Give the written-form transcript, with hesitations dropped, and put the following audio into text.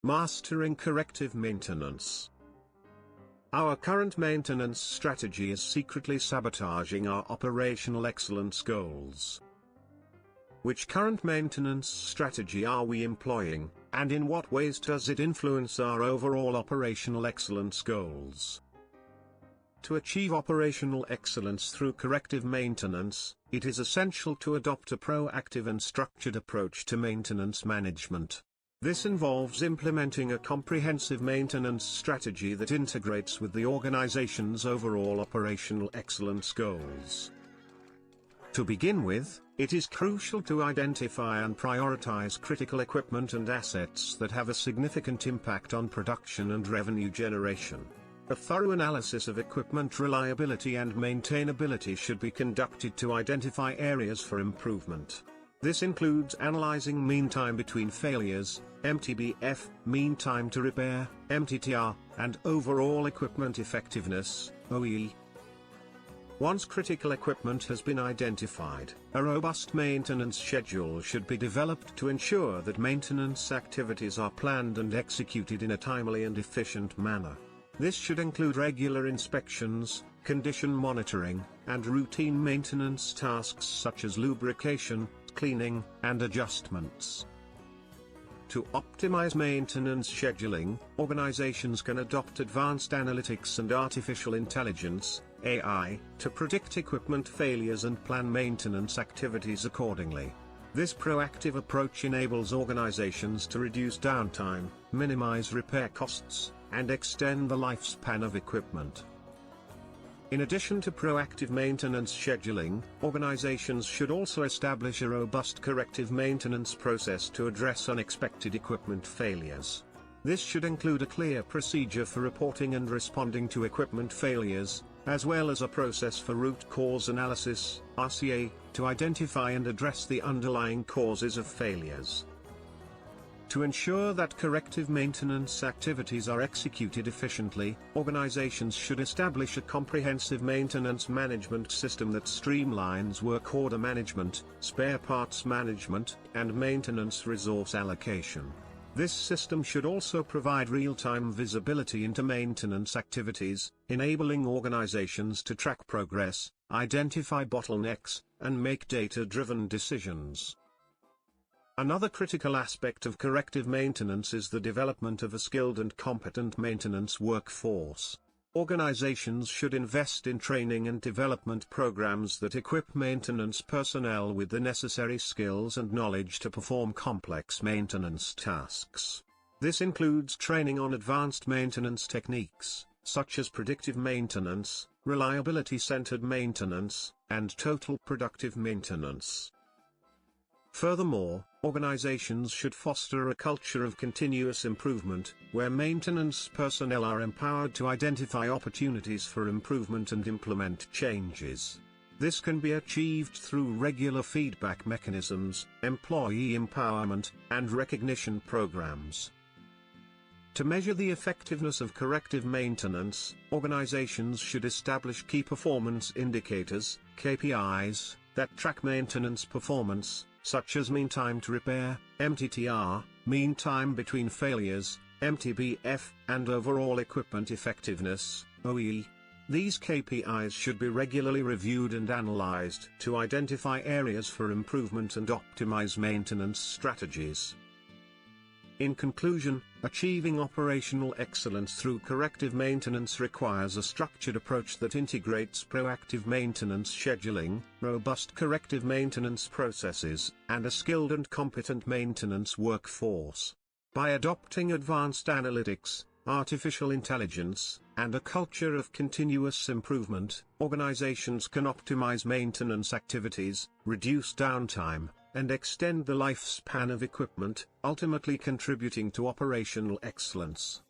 Mastering corrective maintenance. Our current maintenance strategy is secretly sabotaging our operational excellence goals. Which current maintenance strategy are we employing, and in what ways does it influence our overall operational excellence goals? To achieve operational excellence through corrective maintenance, it is essential to adopt a proactive and structured approach to maintenance management. This involves implementing a comprehensive maintenance strategy that integrates with the organization's overall operational excellence goals. To begin with, it is crucial to identify and prioritize critical equipment and assets that have a significant impact on production and revenue generation. A thorough analysis of equipment reliability and maintainability should be conducted to identify areas for improvement. This includes analyzing mean time between failures, MTBF, mean time to repair, MTTR, and overall equipment effectiveness, OEE. Once critical equipment has been identified, a robust maintenance schedule should be developed to ensure that maintenance activities are planned and executed in a timely and efficient manner. This should include regular inspections, condition monitoring, and routine maintenance tasks such as lubrication, cleaning, and adjustments. To optimize maintenance scheduling, organizations can adopt advanced analytics and artificial intelligence, AI, to predict equipment failures and plan maintenance activities accordingly. This proactive approach enables organizations to reduce downtime, minimize repair costs, and extend the lifespan of equipment. In addition to proactive maintenance scheduling, organizations should also establish a robust corrective maintenance process to address unexpected equipment failures. This should include a clear procedure for reporting and responding to equipment failures, as well as a process for root cause analysis, RCA, to identify and address the underlying causes of failures. To ensure that corrective maintenance activities are executed efficiently, organizations should establish a comprehensive maintenance management system that streamlines work order management, spare parts management, and maintenance resource allocation. This system should also provide real-time visibility into maintenance activities, enabling organizations to track progress, identify bottlenecks, and make data-driven decisions. Another critical aspect of corrective maintenance is the development of a skilled and competent maintenance workforce. Organizations should invest in training and development programs that equip maintenance personnel with the necessary skills and knowledge to perform complex maintenance tasks. This includes training on advanced maintenance techniques, such as predictive maintenance, reliability-centered maintenance, and total productive maintenance. Furthermore, organizations should foster a culture of continuous improvement, where maintenance personnel are empowered to identify opportunities for improvement and implement changes. This can be achieved through regular feedback mechanisms, employee empowerment, and recognition programs. To measure the effectiveness of corrective maintenance, organizations should establish key performance indicators, KPIs, that track maintenance performance, such as mean time to repair, MTTR, mean time between failures, MTBF, and overall equipment effectiveness, OEE. These KPIs should be regularly reviewed and analyzed to identify areas for improvement and optimize maintenance strategies. In conclusion, achieving operational excellence through corrective maintenance requires a structured approach that integrates proactive maintenance scheduling, robust corrective maintenance processes, and a skilled and competent maintenance workforce. By adopting advanced analytics, artificial intelligence, and a culture of continuous improvement, organizations can optimize maintenance activities, reduce downtime, and extend the lifespan of equipment, ultimately contributing to operational excellence.